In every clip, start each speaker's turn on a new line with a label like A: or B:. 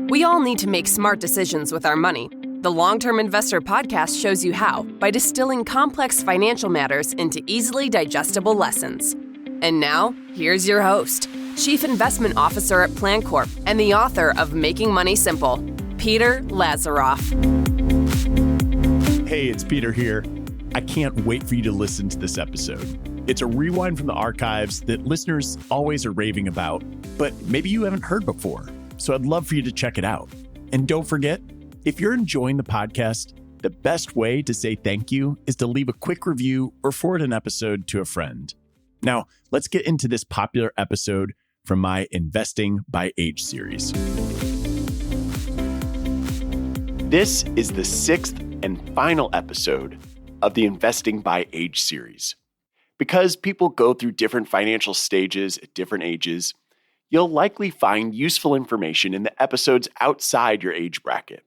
A: We all need to make smart decisions with our money. The Long-Term Investor Podcast shows you how by distilling complex financial matters into easily digestible lessons. And now, here's your host, Chief Investment Officer at PlanCorp and the author of Making Money Simple, Peter Lazaroff.
B: Hey, it's Peter here. I can't wait for you to listen to this episode. It's a rewind from the archives that listeners always are raving about, but maybe you haven't heard before. So I'd love for you to check it out. And don't forget, if you're enjoying the podcast, the best way to say thank you is to leave a quick review or forward an episode to a friend. Now, let's get into this popular episode from my Investing by Age series. This is the sixth and final episode of the Investing by Age series. Because people go through different financial stages at different ages, you'll likely find useful information in the episodes outside your age bracket.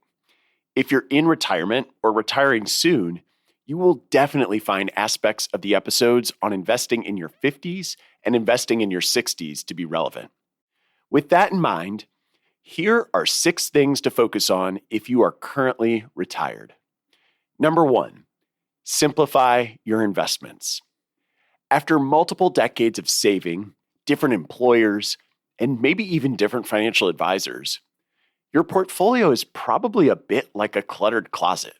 B: If you're in retirement or retiring soon, you will definitely find aspects of the episodes on investing in your 50s and investing in your 60s to be relevant. With that in mind, here are 6 things to focus on if you are currently retired. Number 1, simplify your investments. After multiple decades of saving, different employers, and maybe even different financial advisors, your portfolio is probably a bit like a cluttered closet.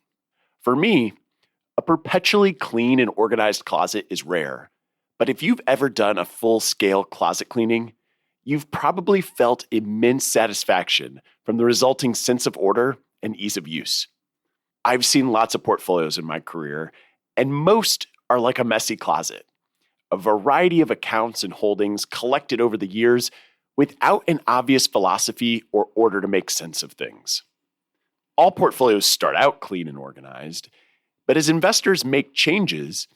B: For me, a perpetually clean and organized closet is rare, but if you've ever done a full-scale closet cleaning, you've probably felt immense satisfaction from the resulting sense of order and ease of use. I've seen lots of portfolios in my career, and most are like a messy closet, a variety of accounts and holdings collected over the years without an obvious philosophy or order to make sense of things. All portfolios start out clean and organized, but as investors make changes,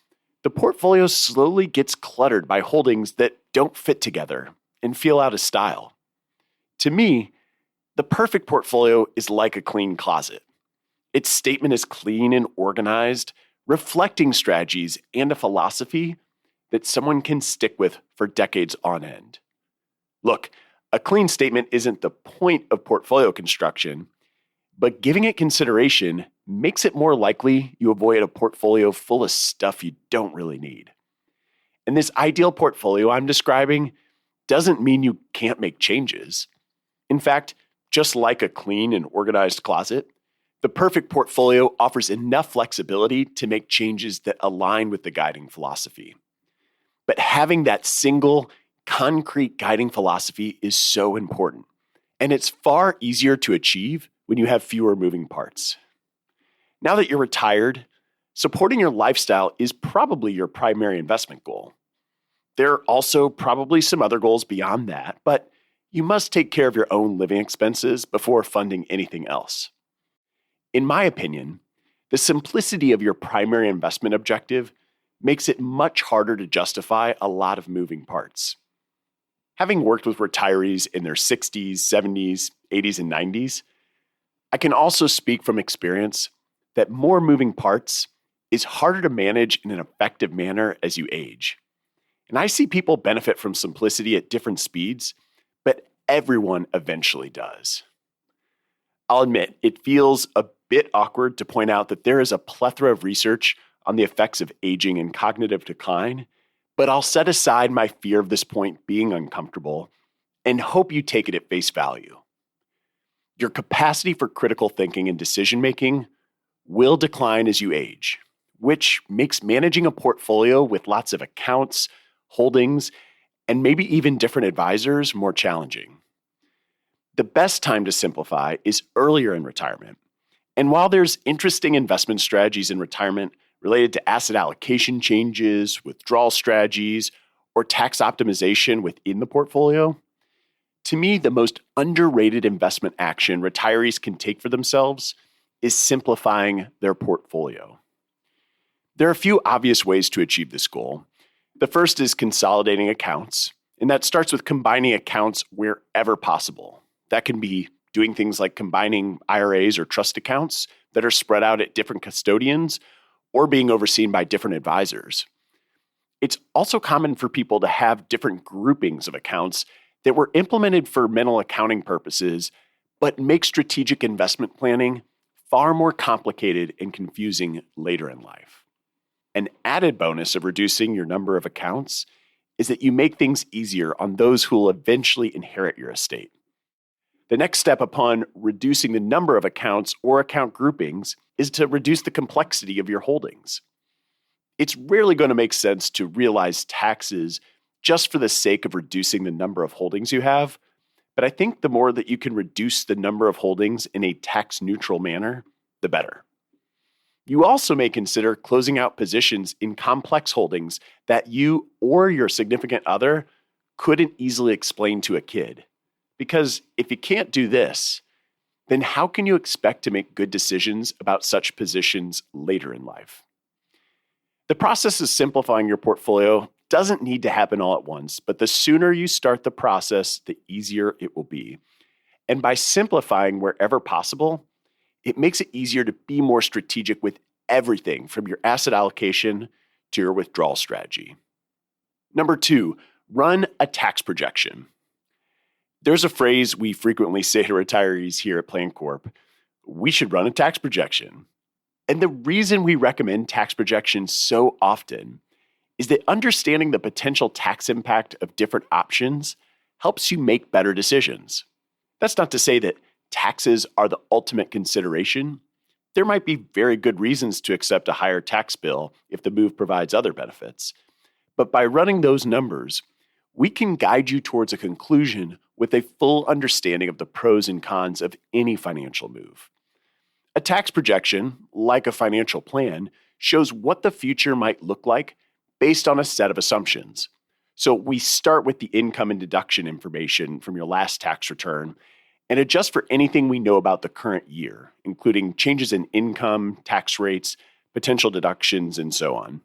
B: the portfolio slowly gets cluttered by holdings that don't fit together and feel out of style. To me, the perfect portfolio is like a clean closet. Its statement is clean and organized, reflecting strategies and a philosophy that someone can stick with for decades on end. Look, a clean statement isn't the point of portfolio construction, but giving it consideration makes it more likely you avoid a portfolio full of stuff you don't really need. And this ideal portfolio I'm describing doesn't mean you can't make changes. In fact, just like a clean and organized closet, the perfect portfolio offers enough flexibility to make changes that align with the guiding philosophy. But having that single, concrete guiding philosophy is so important, and it's far easier to achieve when you have fewer moving parts. Now that you're retired, supporting your lifestyle is probably your primary investment goal. There are also probably some other goals beyond that, but you must take care of your own living expenses before funding anything else. In my opinion, the simplicity of your primary investment objective makes it much harder to justify a lot of moving parts. Having worked with retirees in their 60s, 70s, 80s, and 90s, I can also speak from experience that more moving parts is harder to manage in an effective manner as you age. And I see people benefit from simplicity at different speeds, but everyone eventually does. I'll admit, it feels a bit awkward to point out that there is a plethora of research on the effects of aging and cognitive decline, but I'll set aside my fear of this point being uncomfortable and hope you take it at face value. Your capacity for critical thinking and decision-making will decline as you age, which makes managing a portfolio with lots of accounts, holdings, and maybe even different advisors more challenging. The best time to simplify is earlier in retirement. And while there's interesting investment strategies in retirement related to asset allocation changes, withdrawal strategies, or tax optimization within the portfolio, to me, the most underrated investment action retirees can take for themselves is simplifying their portfolio. There are a few obvious ways to achieve this goal. The first is consolidating accounts, and that starts with combining accounts wherever possible. That can be doing things like combining IRAs or trust accounts that are spread out at different custodians or being overseen by different advisors. It's also common for people to have different groupings of accounts that were implemented for mental accounting purposes, but make strategic investment planning far more complicated and confusing later in life. An added bonus of reducing your number of accounts is that you make things easier on those who will eventually inherit your estate. The next step upon reducing the number of accounts or account groupings is to reduce the complexity of your holdings. It's rarely going to make sense to realize taxes just for the sake of reducing the number of holdings you have, but I think the more that you can reduce the number of holdings in a tax-neutral manner, the better. You also may consider closing out positions in complex holdings that you or your significant other couldn't easily explain to a kid. Because if you can't do this, then how can you expect to make good decisions about such positions later in life? The process of simplifying your portfolio doesn't need to happen all at once, but the sooner you start the process, the easier it will be. And by simplifying wherever possible, it makes it easier to be more strategic with everything from your asset allocation to your withdrawal strategy. Number 2, run a tax projection. There's a phrase we frequently say to retirees here at PlanCorp: we should run a tax projection. And the reason we recommend tax projections so often is that understanding the potential tax impact of different options helps you make better decisions. That's not to say that taxes are the ultimate consideration. There might be very good reasons to accept a higher tax bill if the move provides other benefits. But by running those numbers, we can guide you towards a conclusion with a full understanding of the pros and cons of any financial move. A tax projection, like a financial plan, shows what the future might look like based on a set of assumptions. So we start with the income and deduction information from your last tax return and adjust for anything we know about the current year, including changes in income, tax rates, potential deductions, and so on.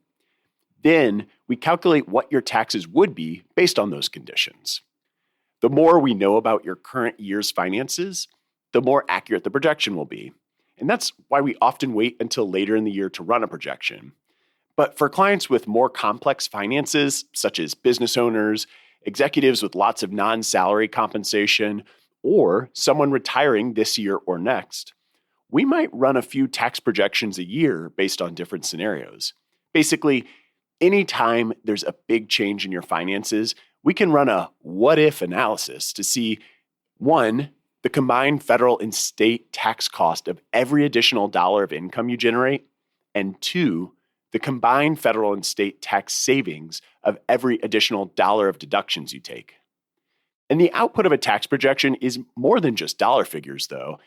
B: Then we calculate what your taxes would be based on those conditions. The more we know about your current year's finances, the more accurate the projection will be. And that's why we often wait until later in the year to run a projection. But for clients with more complex finances, such as business owners, executives with lots of non-salary compensation, or someone retiring this year or next, we might run a few tax projections a year based on different scenarios. Basically, anytime there's a big change in your finances, we can run a what-if analysis to see, 1, the combined federal and state tax cost of every additional dollar of income you generate, and 2, the combined federal and state tax savings of every additional dollar of deductions you take. And the output of a tax projection is more than just dollar figures, though.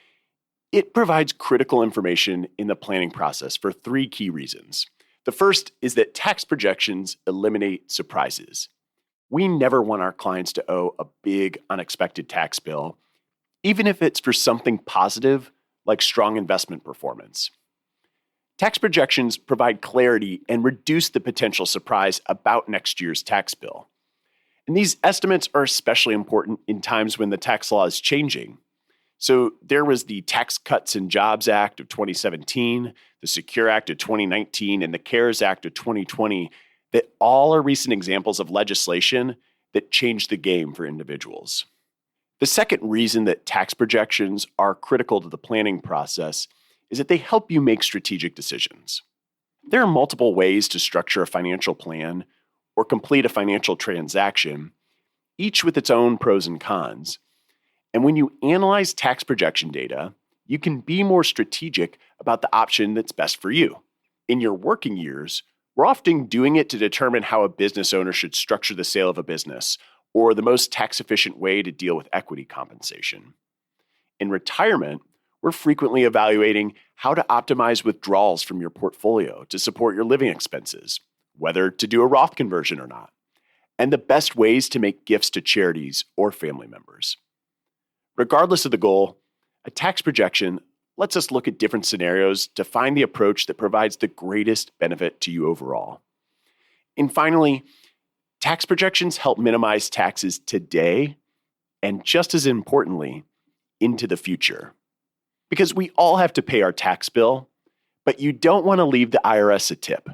B: It provides critical information in the planning process for 3 key reasons. The first is that tax projections eliminate surprises. We never want our clients to owe a big, unexpected tax bill, even if it's for something positive like strong investment performance. Tax projections provide clarity and reduce the potential surprise about next year's tax bill. And these estimates are especially important in times when the tax law is changing. So there was the Tax Cuts and Jobs Act of 2017, the Secure Act of 2019, and the CARES Act of 2020 that all are recent examples of legislation that changed the game for individuals. The second reason that tax projections are critical to the planning process is that they help you make strategic decisions. There are multiple ways to structure a financial plan or complete a financial transaction, each with its own pros and cons. And when you analyze tax projection data, you can be more strategic about the option that's best for you. In your working years, we're often doing it to determine how a business owner should structure the sale of a business or the most tax-efficient way to deal with equity compensation. In retirement, we're frequently evaluating how to optimize withdrawals from your portfolio to support your living expenses, whether to do a Roth conversion or not, and the best ways to make gifts to charities or family members. Regardless of the goal, a tax projection lets us look at different scenarios to find the approach that provides the greatest benefit to you overall. And finally, tax projections help minimize taxes today and, just as importantly, into the future. Because we all have to pay our tax bill, but you don't want to leave the IRS a tip.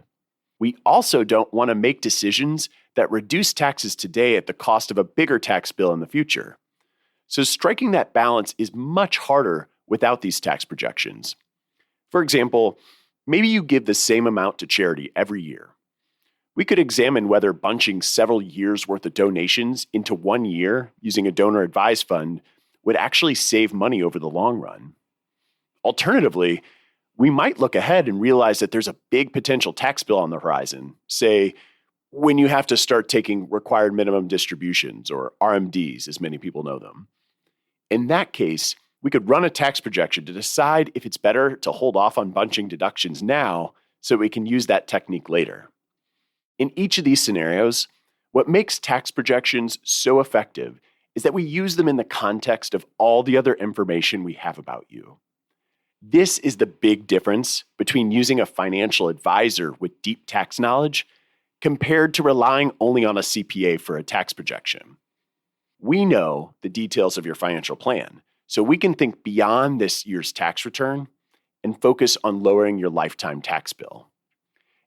B: We also don't want to make decisions that reduce taxes today at the cost of a bigger tax bill in the future. So striking that balance is much harder without these tax projections. For example, maybe you give the same amount to charity every year. We could examine whether bunching several years' worth of donations into 1 year using a donor advised fund would actually save money over the long run. Alternatively, we might look ahead and realize that there's a big potential tax bill on the horizon, say, when you have to start taking required minimum distributions, or RMDs, as many people know them. In that case, we could run a tax projection to decide if it's better to hold off on bunching deductions now so we can use that technique later. In each of these scenarios, what makes tax projections so effective is that we use them in the context of all the other information we have about you. This is the big difference between using a financial advisor with deep tax knowledge compared to relying only on a CPA for a tax projection. We know the details of your financial plan, so we can think beyond this year's tax return and focus on lowering your lifetime tax bill.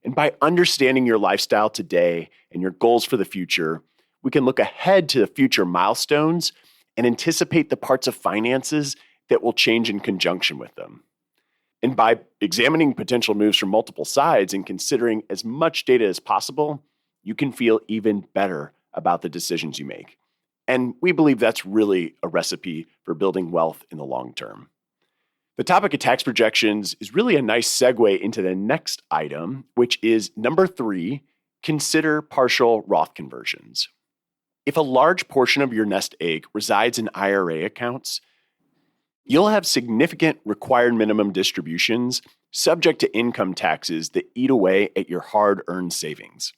B: And by understanding your lifestyle today and your goals for the future, we can look ahead to the future milestones and anticipate the parts of finances that will change in conjunction with them. And by examining potential moves from multiple sides and considering as much data as possible, you can feel even better about the decisions you make. And we believe that's really a recipe for building wealth in the long term. The topic of tax projections is really a nice segue into the next item, which is number 3, consider partial Roth conversions. If a large portion of your nest egg resides in IRA accounts, you'll have significant required minimum distributions subject to income taxes that eat away at your hard-earned savings.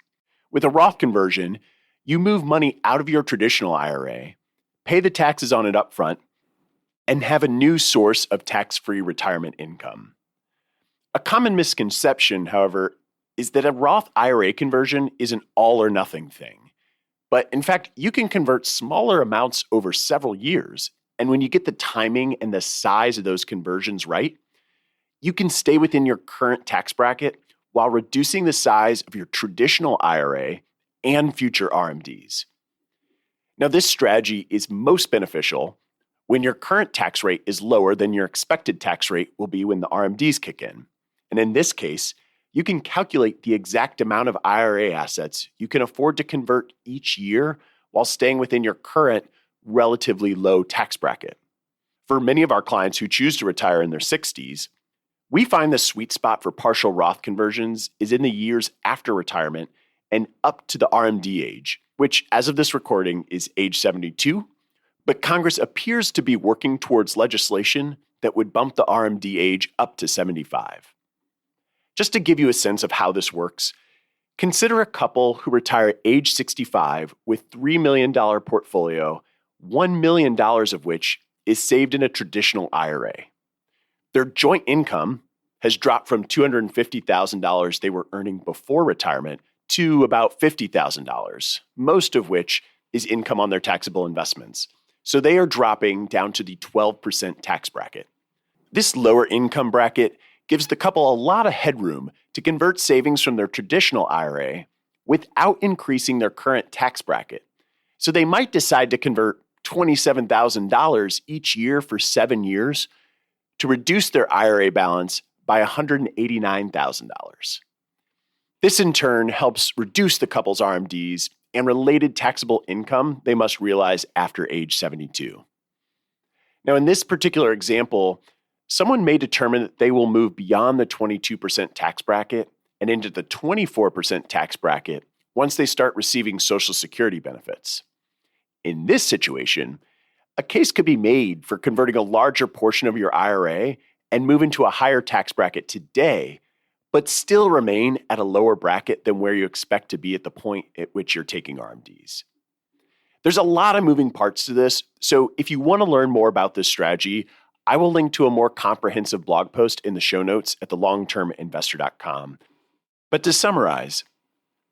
B: With a Roth conversion, you move money out of your traditional IRA, pay the taxes on it upfront, and have a new source of tax-free retirement income. A common misconception, however, is that a Roth IRA conversion is an all-or-nothing thing. But in fact, you can convert smaller amounts over several years, and when you get the timing and the size of those conversions right, you can stay within your current tax bracket while reducing the size of your traditional IRA and future RMDs. Now, this strategy is most beneficial when your current tax rate is lower than your expected tax rate will be when the RMDs kick in. And in this case, you can calculate the exact amount of IRA assets you can afford to convert each year while staying within your current relatively low tax bracket. For many of our clients who choose to retire in their 60s, we find the sweet spot for partial Roth conversions is in the years after retirement and up to the RMD age, which as of this recording is age 72, but Congress appears to be working towards legislation that would bump the RMD age up to 75. Just to give you a sense of how this works, consider a couple who retire at age 65 with $3 million portfolio, $1 million of which is saved in a traditional IRA. Their joint income has dropped from $250,000 they were earning before retirement to about $50,000, most of which is income on their taxable investments. So they are dropping down to the 12% tax bracket. This lower income bracket gives the couple a lot of headroom to convert savings from their traditional IRA without increasing their current tax bracket. So they might decide to convert $27,000 each year for 7 years to reduce their IRA balance by $189,000. This in turn helps reduce the couple's RMDs and related taxable income they must realize after age 72. Now, in this particular example, someone may determine that they will move beyond the 22% tax bracket and into the 24% tax bracket once they start receiving Social Security benefits. In this situation, a case could be made for converting a larger portion of your IRA and move into a higher tax bracket today, but still remain at a lower bracket than where you expect to be at the point at which you're taking RMDs. There's a lot of moving parts to this, so if you want to learn more about this strategy, I will link to a more comprehensive blog post in the show notes at thelongterminvestor.com. But to summarize,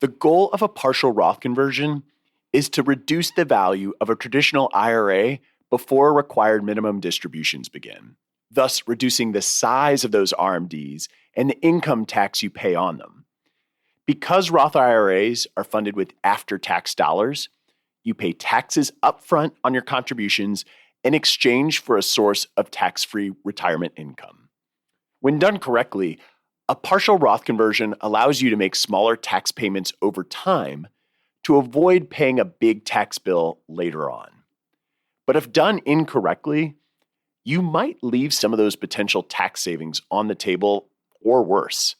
B: the goal of a partial Roth conversion is to reduce the value of a traditional IRA before required minimum distributions begin, thus reducing the size of those RMDs and the income tax you pay on them. Because Roth IRAs are funded with after-tax dollars, you pay taxes upfront on your contributions in exchange for a source of tax-free retirement income. When done correctly, a partial Roth conversion allows you to make smaller tax payments over time to avoid paying a big tax bill later on. But if done incorrectly, you might leave some of those potential tax savings on the table or worse.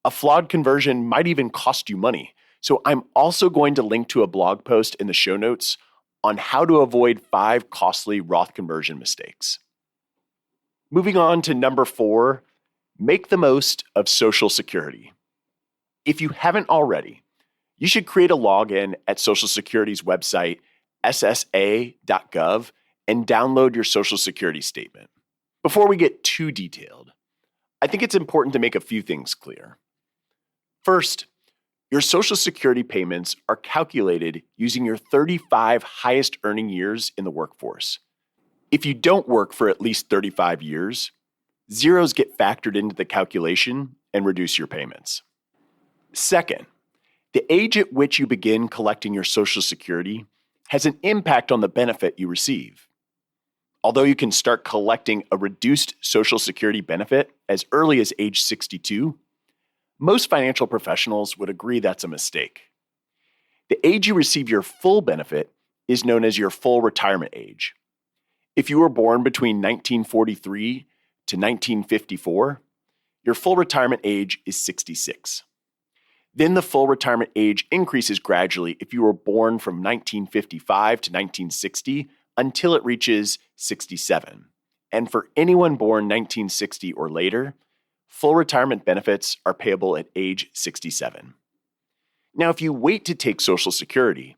B: A flawed conversion might even cost you money. So I'm also going to link to a blog post in the show notes on how to avoid 5 costly Roth conversion mistakes. Moving on to number 4, make the most of Social Security. If you haven't already, you should create a login at Social Security's website, ssa.gov, and download your Social Security statement. Before we get too detailed, I think it's important to make a few things clear. First, your Social Security payments are calculated using your 35 highest earning years in the workforce. If you don't work for at least 35 years, zeros get factored into the calculation and reduce your payments. Second, the age at which you begin collecting your Social Security has an impact on the benefit you receive. Although you can start collecting a reduced Social Security benefit as early as age 62, most financial professionals would agree that's a mistake. The age you receive your full benefit is known as your full retirement age. If you were born between 1943 to 1954, your full retirement age is 66. Then the full retirement age increases gradually if you were born from 1955 to 1960 until it reaches 67. And for anyone born 1960 or later, full retirement benefits are payable at age 67. Now, if you wait to take Social Security,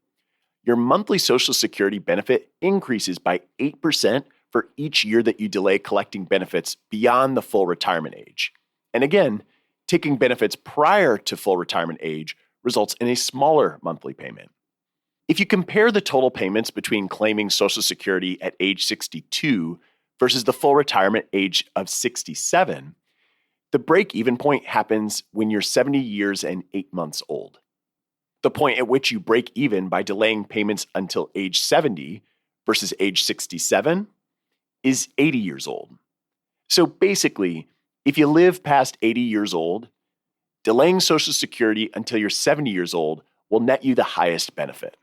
B: your monthly Social Security benefit increases by 8% for each year that you delay collecting benefits beyond the full retirement age. And again, taking benefits prior to full retirement age results in a smaller monthly payment. If you compare the total payments between claiming Social Security at age 62 versus the full retirement age of 67, the break-even point happens when you're 70 years and 8 months old. The point at which you break even by delaying payments until age 70 versus age 67 is 80 years old. So basically, if you live past 80 years old, delaying Social Security until you're 70 years old will net you the highest benefit.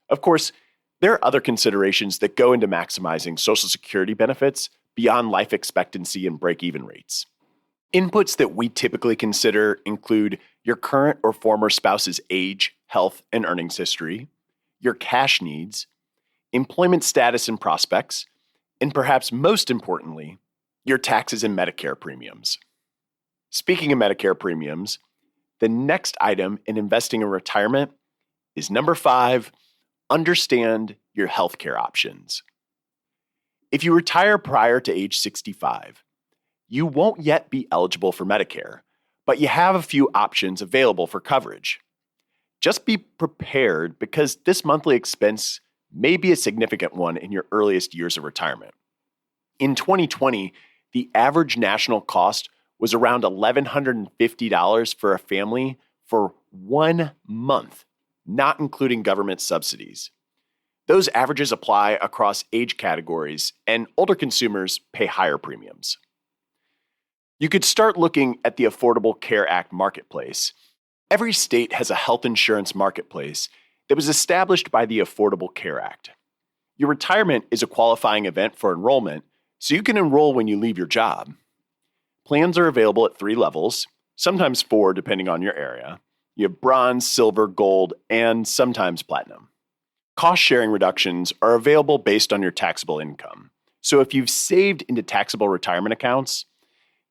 B: Of course, there are other considerations that go into maximizing Social Security benefits beyond life expectancy and break-even rates. Inputs that we typically consider include your current or former spouse's age, health, and earnings history, your cash needs, employment status and prospects, and perhaps most importantly, your taxes and Medicare premiums. Speaking of Medicare premiums, the next item in investing in retirement is number 5, understand your healthcare options. If you retire prior to age 65, you won't yet be eligible for Medicare, but you have a few options available for coverage. Just be prepared because this monthly expense may be a significant one in your earliest years of retirement. In 2020, the average national cost was around $1,150 for a family for 1 month, not including government subsidies. Those averages apply across age categories, and older consumers pay higher premiums. You could start looking at the Affordable Care Act marketplace. Every state has a health insurance marketplace that was established by the Affordable Care Act. Your retirement is a qualifying event for enrollment, so you can enroll when you leave your job. Plans are available at 3 levels, sometimes 4 depending on your area. You have bronze, silver, gold, and sometimes platinum. Cost-sharing reductions are available based on your taxable income. So if you've saved into taxable retirement accounts,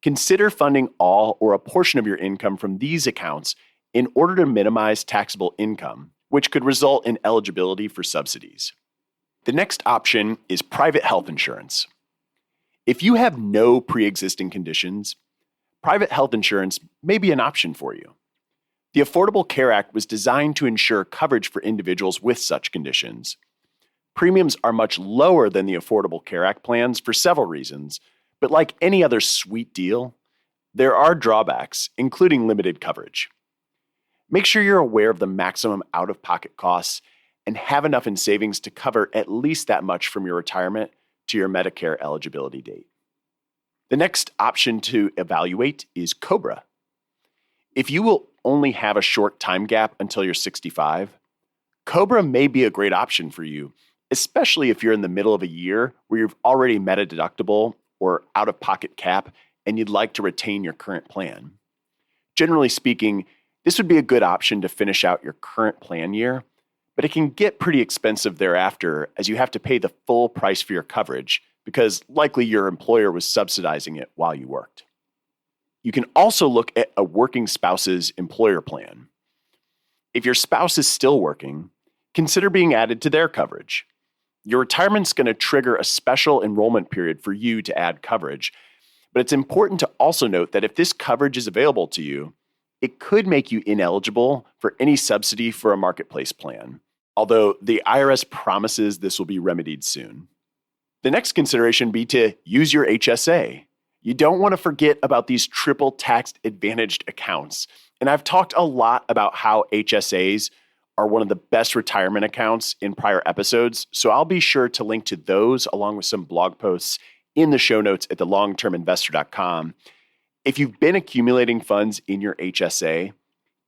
B: consider funding all or a portion of your income from these accounts in order to minimize taxable income, which could result in eligibility for subsidies. The next option is private health insurance. If you have no pre-existing conditions, private health insurance may be an option for you. The Affordable Care Act was designed to ensure coverage for individuals with such conditions. Premiums are much lower than the Affordable Care Act plans for several reasons, but like any other sweet deal, there are drawbacks, including limited coverage. Make sure you're aware of the maximum out-of-pocket costs and have enough in savings to cover at least that much from your retirement to your Medicare eligibility date. The next option to evaluate is COBRA. If you will only have a short time gap until you're 65, COBRA may be a great option for you, especially if you're in the middle of a year where you've already met a deductible or out-of-pocket cap and you'd like to retain your current plan. Generally speaking, this would be a good option to finish out your current plan year, but it can get pretty expensive thereafter as you have to pay the full price for your coverage because likely your employer was subsidizing it while you worked. You can also look at a working spouse's employer plan. If your spouse is still working, consider being added to their coverage. Your retirement's going to trigger a special enrollment period for you to add coverage, but it's important to also note that if this coverage is available to you, it could make you ineligible for any subsidy for a marketplace plan, although the IRS promises this will be remedied soon. The next consideration would be to use your HSA. You don't want to forget about these triple taxed advantaged accounts. And I've talked a lot about how HSAs are one of the best retirement accounts in prior episodes, so I'll be sure to link to those along with some blog posts in the show notes at thelongterminvestor.com. If you've been accumulating funds in your HSA,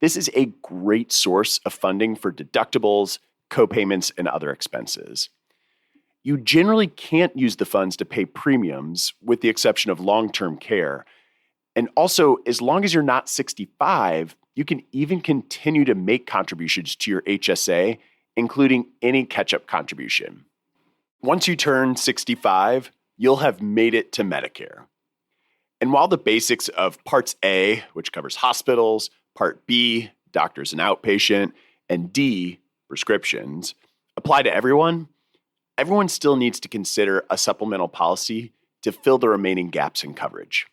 B: this is a great source of funding for deductibles, copayments, and other expenses. You generally can't use the funds to pay premiums, with the exception of long-term care. And also, as long as you're not 65, you can even continue to make contributions to your HSA, including any catch-up contribution. Once you turn 65, you'll have made it to Medicare. And while the basics of Parts A, which covers hospitals, Part B, doctors and outpatient, and D, prescriptions, apply to everyone, everyone still needs to consider a supplemental policy to fill the remaining gaps in coverage.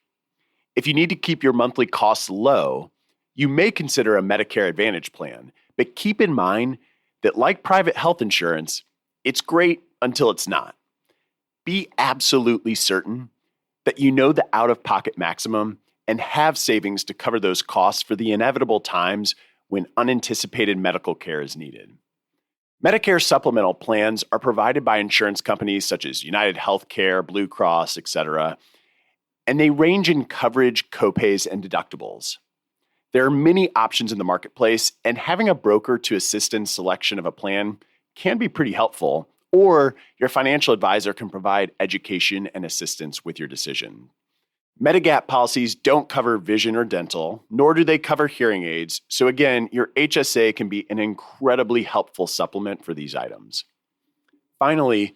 B: If you need to keep your monthly costs low, you may consider a Medicare Advantage plan, but keep in mind that like private health insurance, it's great until it's not. Be absolutely certain that you know the out-of-pocket maximum and have savings to cover those costs for the inevitable times when unanticipated medical care is needed. Medicare supplemental plans are provided by insurance companies such as United Healthcare, Blue Cross, etc., and they range in coverage, copays, and deductibles. There are many options in the marketplace, and having a broker to assist in selection of a plan can be pretty helpful, or your financial advisor can provide education and assistance with your decision. Medigap policies don't cover vision or dental, nor do they cover hearing aids, so again, your HSA can be an incredibly helpful supplement for these items. Finally,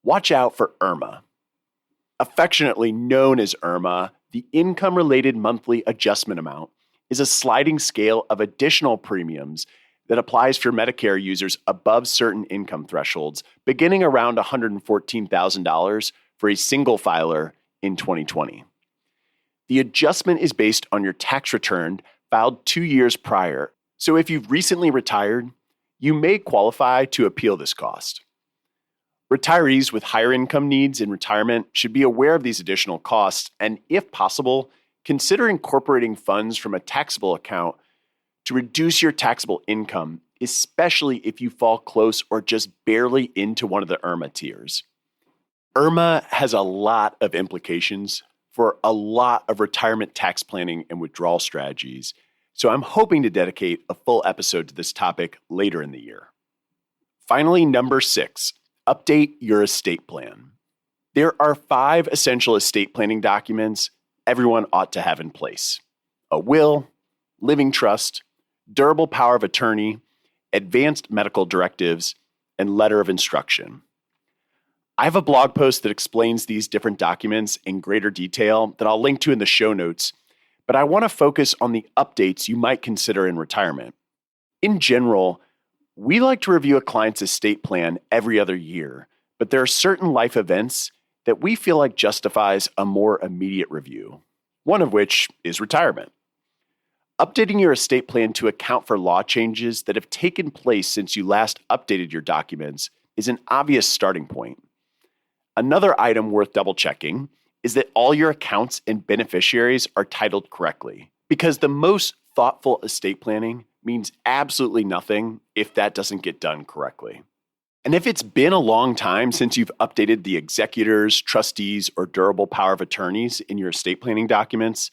B: watch out for IRMAA. Affectionately known as IRMAA, the Income-Related Monthly Adjustment Amount is a sliding scale of additional premiums that applies for Medicare users above certain income thresholds, beginning around $114,000 for a single filer in 2020. The adjustment is based on your tax return filed 2 years prior, so if you've recently retired, you may qualify to appeal this cost. Retirees with higher income needs in retirement should be aware of these additional costs and, if possible, consider incorporating funds from a taxable account to reduce your taxable income, especially if you fall close or just barely into one of the IRMAA tiers. IRMAA has a lot of implications for a lot of retirement tax planning and withdrawal strategies, so I'm hoping to dedicate a full episode to this topic later in the year. Finally, number 6, update your estate plan. There are 5 essential estate planning documents everyone ought to have in place: a will, living trust, durable power of attorney, advanced medical directives, and letter of instruction. I have a blog post that explains these different documents in greater detail that I'll link to in the show notes, but I want to focus on the updates you might consider in retirement. In general, we like to review a client's estate plan every other year, but there are certain life events that we feel like justifies a more immediate review, one of which is retirement. Updating your estate plan to account for law changes that have taken place since you last updated your documents is an obvious starting point. Another item worth double-checking is that all your accounts and beneficiaries are titled correctly, because the most thoughtful estate planning means absolutely nothing if that doesn't get done correctly. And if it's been a long time since you've updated the executors, trustees, or durable power of attorneys in your estate planning documents,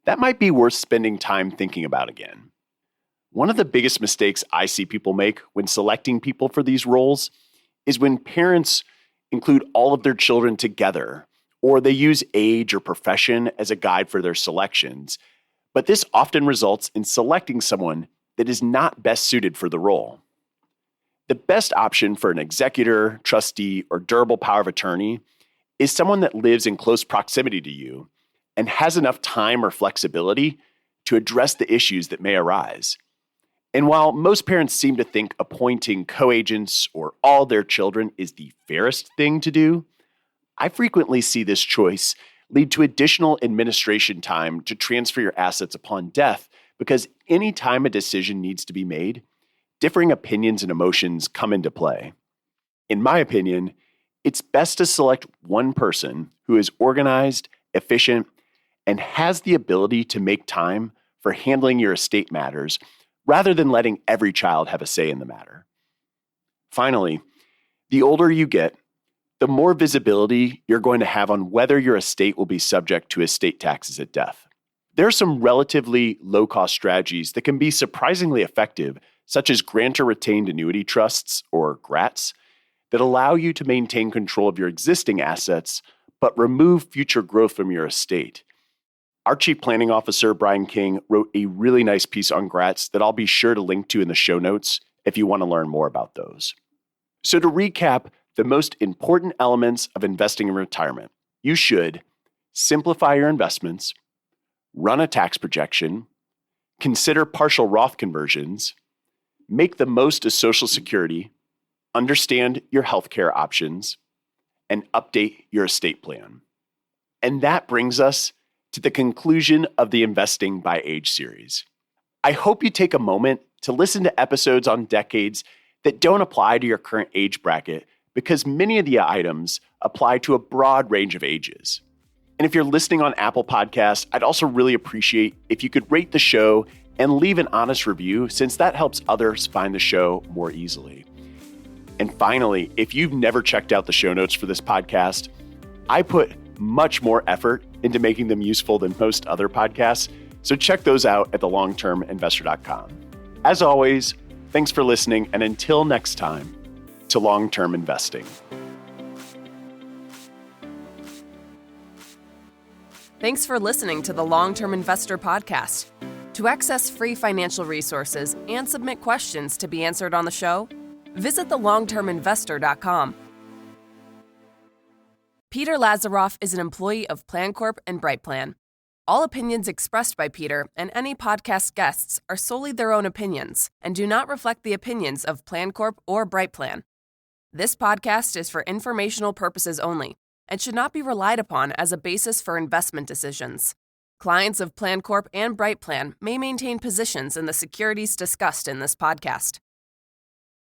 B: that might be worth spending time thinking about again. One of the biggest mistakes I see people make when selecting people for these roles is when parents include all of their children together, or they use age or profession as a guide for their selections. But this often results in selecting someone that is not best suited for the role. The best option for an executor, trustee, or durable power of attorney is someone that lives in close proximity to you and has enough time or flexibility to address the issues that may arise. And while most parents seem to think appointing co-agents or all their children is the fairest thing to do, I frequently see this choice lead to additional administration time to transfer your assets upon death, because any time a decision needs to be made, differing opinions and emotions come into play. In my opinion, it's best to select one person who is organized, efficient, and has the ability to make time for handling your estate matters, rather than letting every child have a say in the matter. Finally, the older you get, the more visibility you're going to have on whether your estate will be subject to estate taxes at death. There are some relatively low-cost strategies that can be surprisingly effective, such as grantor-retained annuity trusts, or GRATs, that allow you to maintain control of your existing assets, but remove future growth from your estate. Our Chief Planning Officer, Brian King, wrote a really nice piece on GRATs that I'll be sure to link to in the show notes if you want to learn more about those. So to recap, the most important elements of investing in retirement: you should simplify your investments, run a tax projection, consider partial Roth conversions, make the most of Social Security, understand your healthcare options, and update your estate plan. And that brings us to the conclusion of the Investing by Age series. I hope you take a moment to listen to episodes on decades that don't apply to your current age bracket, because many of the items apply to a broad range of ages. And if you're listening on Apple Podcasts, I'd also really appreciate if you could rate the show and leave an honest review, since that helps others find the show more easily. And finally, if you've never checked out the show notes for this podcast, I put much more effort into making them useful than most other podcasts, so check those out at thelongterminvestor.com. As always, thanks for listening, and until next time, to long-term investing.
A: Thanks for listening to the Long-Term Investor Podcast. To access free financial resources and submit questions to be answered on the show, visit thelongterminvestor.com. Peter Lazaroff is an employee of PlanCorp and BrightPlan. All opinions expressed by Peter and any podcast guests are solely their own opinions and do not reflect the opinions of PlanCorp or BrightPlan. This podcast is for informational purposes only and should not be relied upon as a basis for investment decisions. Clients of PlanCorp and BrightPlan may maintain positions in the securities discussed in this podcast.